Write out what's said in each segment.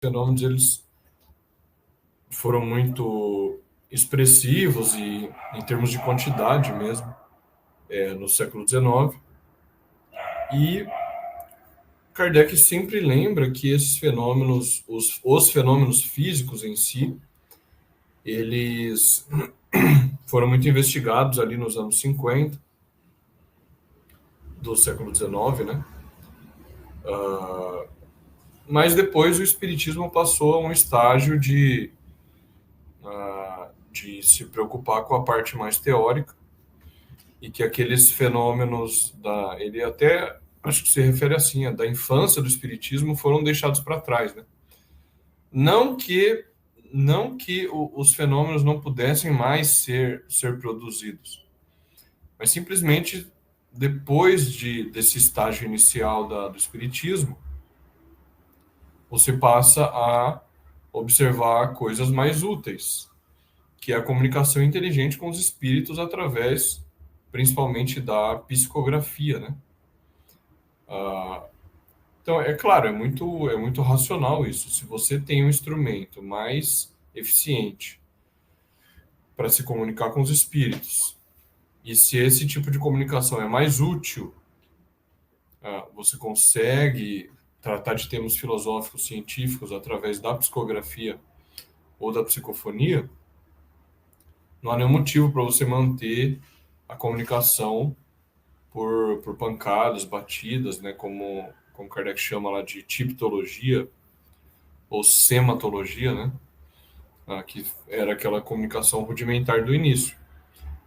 fenômenos eles foram muito expressivos e em termos de quantidade mesmo, no século XIX. E Kardec sempre lembra que esses fenômenos, os fenômenos físicos em si, eles foram muito investigados ali nos anos 50 do século XIX, né? Mas depois o espiritismo passou a um estágio de se preocupar com a parte mais teórica e que aqueles fenômenos ele até acho que se refere assim, da infância do espiritismo foram deixados para trás, né? Não que os fenômenos não pudessem mais ser produzidos, mas simplesmente depois desse estágio inicial do espiritismo, você passa a observar coisas mais úteis, que é a comunicação inteligente com os espíritos através, principalmente, da psicografia, né? Então, é claro, é muito racional isso. Se você tem um instrumento mais eficiente para se comunicar com os espíritos, e se esse tipo de comunicação é mais útil, você consegue tratar de temas filosóficos, científicos através da psicografia ou da psicofonia, não há nenhum motivo para você manter a comunicação por pancadas, batidas, né, como Kardec chama lá de tipologia ou sematologia, né, que era aquela comunicação rudimentar do início.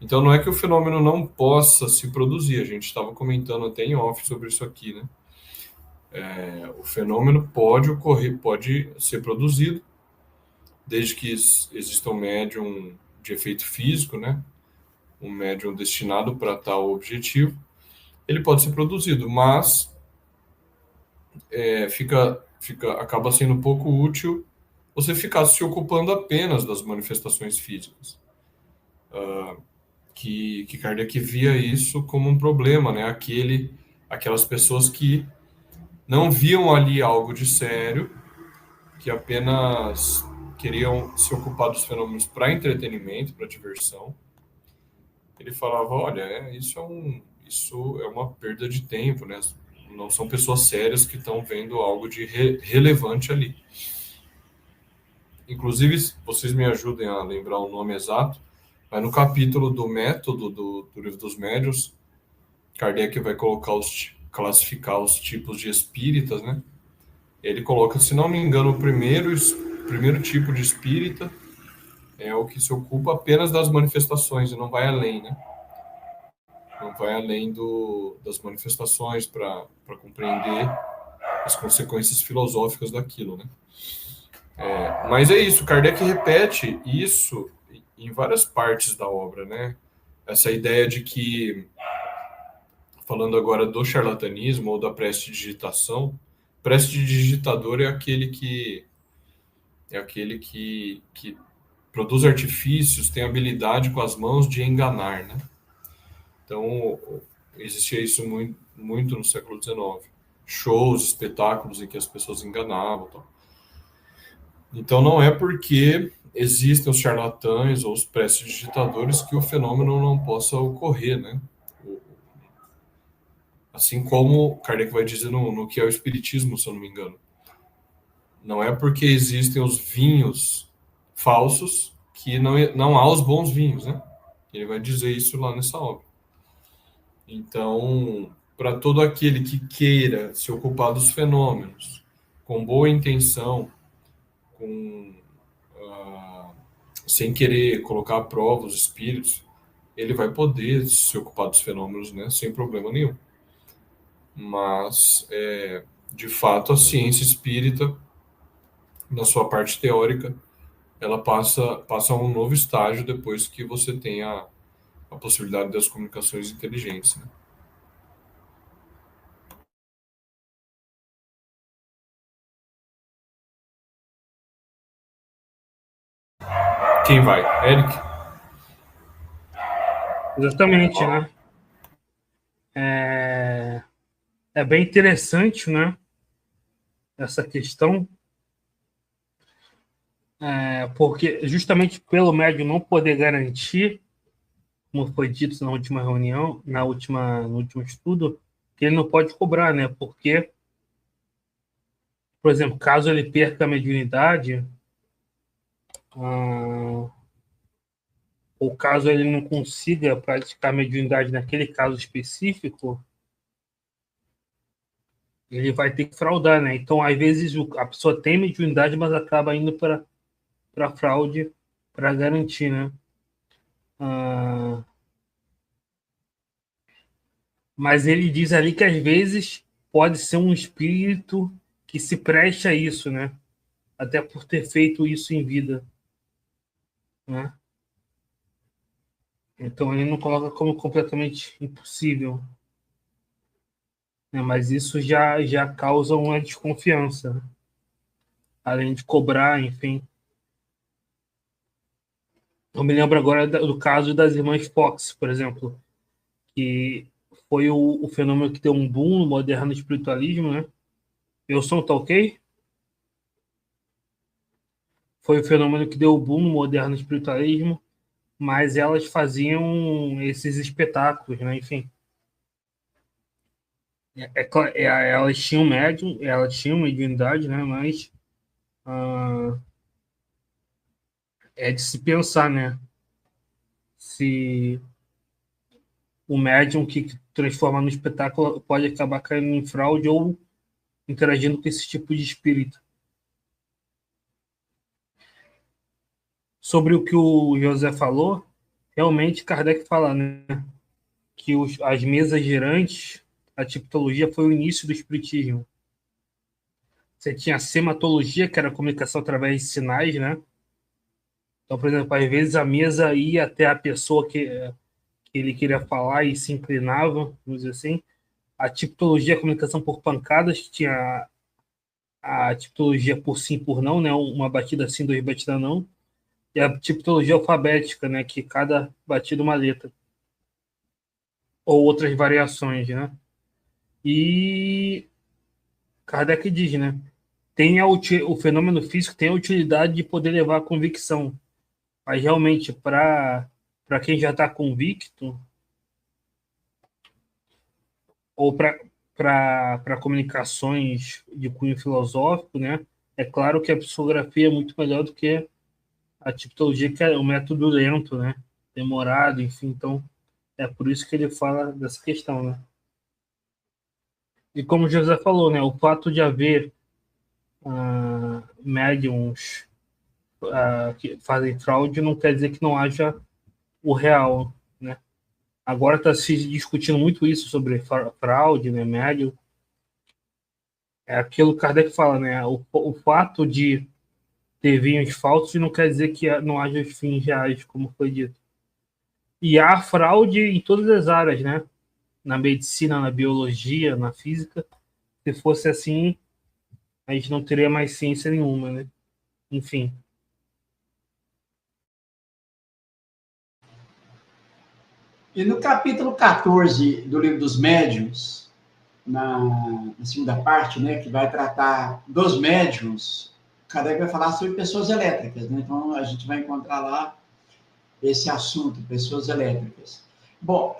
Então não é que o fenômeno não possa se produzir, a gente estava comentando até em off sobre isso aqui, né? O fenômeno pode ocorrer, pode ser produzido, desde que exista um médium de efeito físico, né? Um médium destinado para tal objetivo, ele pode ser produzido, mas acaba sendo pouco útil você ficar se ocupando apenas das manifestações físicas. Que Kardec via isso como um problema, né? Aquelas pessoas que não viam ali algo de sério, que apenas queriam se ocupar dos fenômenos para entretenimento, para diversão. Ele falava, olha, isso é uma perda de tempo, né? Não são pessoas sérias que estão vendo algo de relevante ali. Inclusive, vocês me ajudem a lembrar o nome exato, mas no capítulo do método do Livro dos Médiuns, Kardec vai classificar os tipos de espíritas, né? Ele coloca, se não me engano, o primeiro tipo de espírita é o que se ocupa apenas das manifestações e não vai além, né? Não vai além das manifestações para compreender as consequências filosóficas daquilo, né? Mas é isso, Kardec repete isso em várias partes da obra, né? Essa ideia de que, falando agora do charlatanismo ou da prestidigitação, prestidigitador é aquele que produz artifícios, tem habilidade com as mãos de enganar, né? Então, existia isso muito, muito no século XIX. Shows, espetáculos em que as pessoas enganavam. Tal. Então, não é porque existem os charlatães ou os prestidigitadores que o fenômeno não possa ocorrer, né? Assim como Kardec vai dizer no que é o espiritismo, se eu não me engano. Não é porque existem os vinhos falsos que não há os bons vinhos, né? Ele vai dizer isso lá nessa obra. Então, para todo aquele que queira se ocupar dos fenômenos com boa intenção, com sem querer colocar à prova os espíritos, ele vai poder se ocupar dos fenômenos, né, sem problema nenhum. Mas, de fato, a ciência espírita, na sua parte teórica, ela passa a um novo estágio depois que você tem a possibilidade das comunicações inteligentes. Né? Quem vai? Eric? Exatamente, né? É bem interessante, né? Essa questão, Porque justamente pelo médium não poder garantir, como foi dito na última reunião, no último estudo, que ele não pode cobrar, né? Porque, por exemplo, caso ele perca a mediunidade, ah, ou caso ele não consiga praticar a mediunidade naquele caso específico, ele vai ter que fraudar, né? Então, às vezes, a pessoa tem mediunidade, mas acaba indo para fraude para garantir, né? Ah, mas ele diz ali que às vezes pode ser um espírito que se preste a isso, né? Até por ter feito isso em vida, né? Então ele não coloca como completamente impossível, né? Mas isso já causa uma desconfiança, né? Além de cobrar, enfim. Eu me lembro agora do caso das irmãs Fox, por exemplo, que foi o fenômeno que deu um boom no moderno espiritualismo, né? Eu sou tá ok? Foi o fenômeno que deu o boom no moderno espiritualismo, mas elas faziam esses espetáculos, né? Enfim, elas tinham médium, elas tinham mediunidade, né? Mas ah, é de se pensar, né? Se o médium que transforma no espetáculo pode acabar caindo em fraude ou interagindo com esse tipo de espírito. Sobre o que o José falou, realmente Kardec fala, né? Que as mesas girantes, a tipologia foi o início do espiritismo. Você tinha a sematologia, que era a comunicação através de sinais, né? Então, por exemplo, às vezes a mesa ia até a pessoa que ele queria falar e se inclinava, vamos dizer assim. A tipologia, a comunicação por pancadas, que tinha a tipologia por sim, por não, né? Uma batida sim, duas batidas não. E a tipologia alfabética, né? Que cada batida uma letra. Ou outras variações, né? E Kardec diz, né? O fenômeno físico tem a utilidade de poder levar à convicção. Mas realmente, para quem já está convicto, ou para comunicações de cunho filosófico, né? É claro que a psicografia é muito melhor do que a tipologia, que é um método lento, né? Demorado, enfim. Então, é por isso que ele fala dessa questão, né? E como o José falou, né? O fato de haver médiums que fazem fraude não quer dizer que não haja o real, né? Agora está se discutindo muito isso sobre fraude, né, médio. É aquilo que Kardec fala, né? O fato de ter vinhos falsos não quer dizer que não haja fins reais, como foi dito. E há fraude em todas as áreas, né? Na medicina, na biologia, na física. Se fosse assim, a gente não teria mais ciência nenhuma, né? Enfim. E no capítulo 14 do Livro dos Médiuns, na segunda parte, né, que vai tratar dos médiuns, Kardec vai falar sobre pessoas elétricas, né? Então a gente vai encontrar lá esse assunto, pessoas elétricas. Bom,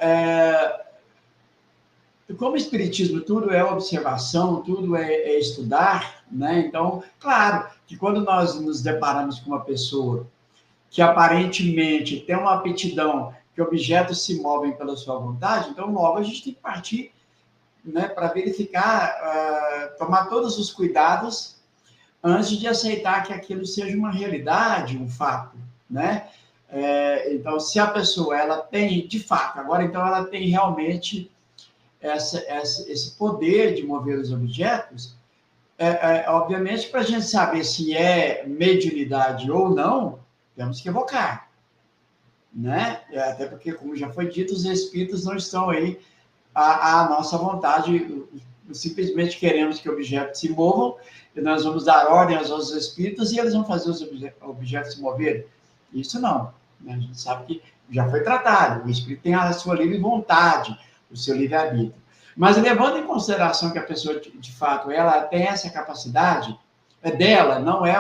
como o espiritismo tudo é observação, tudo é estudar, né? Então, claro que quando nós nos deparamos com uma pessoa que aparentemente tem uma aptidão, que objetos se movem pela sua vontade, então logo a gente tem que partir, né, para verificar, tomar todos os cuidados antes de aceitar que aquilo seja uma realidade, um fato, né? Então, se a pessoa ela tem, de fato, agora então ela tem realmente esse poder de mover os objetos, obviamente, para a gente saber se é mediunidade ou não, temos que evocar, né? Até porque, como já foi dito, os espíritos não estão aí à nossa vontade, simplesmente queremos que objetos se movam, e nós vamos dar ordem aos espíritos e eles vão fazer os objetos se moverem. Isso não, né? A gente sabe que já foi tratado, o espírito tem a sua livre vontade, o seu livre-arbítrio. Mas levando em consideração que a pessoa, de fato, ela tem essa capacidade, é dela, não é